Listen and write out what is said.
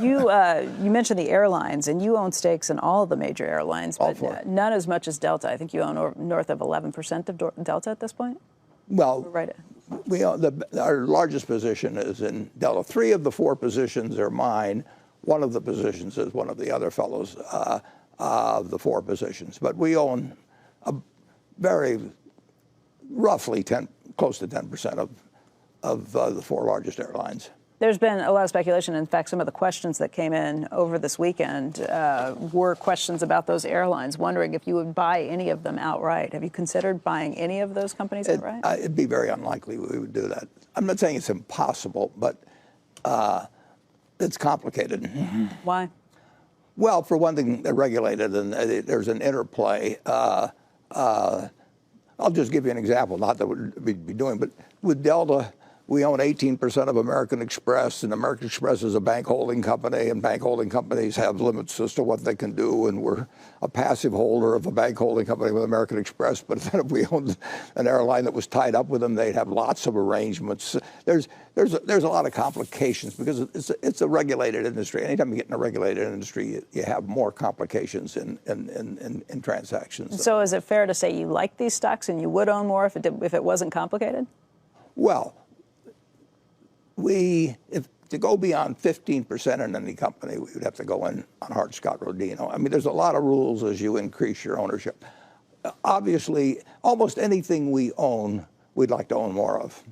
You mentioned the airlines, and you own stakes in all the major airlines, but none as much as Delta. I think you own north of 11% of Delta at this point. Well, right. We own our largest position is in Delta. 3 of the 4 positions are mine. 1 of the positions is one of the other fellows of the 4 positions. But we own a very roughly close to 10% of the 4 largest airlines. There's been a lot of speculation. In fact, some of the questions that came in over this weekend were questions about those airlines, wondering if you would buy any of them outright. Have you considered buying any of those companies outright? It'd be very unlikely we would do that. I'm not saying it's impossible, but it's complicated. Why? Well, for one thing, they're regulated, and there's an interplay. I'll just give you an example, not that we'd be doing, but with Delta, we own 18% of American Express, and American Express is a bank holding company, and bank holding companies have limits as to what they can do, and we're a passive holder of a bank holding company with American Express. But then if we owned an airline that was tied up with them, they'd have lots of arrangements. There's a lot of complications because it's a regulated industry. Anytime you get in a regulated industry, you have more complications in transactions. So is it fair to say you like these stocks and you would own more if it wasn't complicated? Well, to go beyond 15% in any company, we would have to go in on Hart-Scott-Rodino. I mean, there's a lot of rules as you increase your ownership. Obviously, almost anything we own, we'd like to own more of.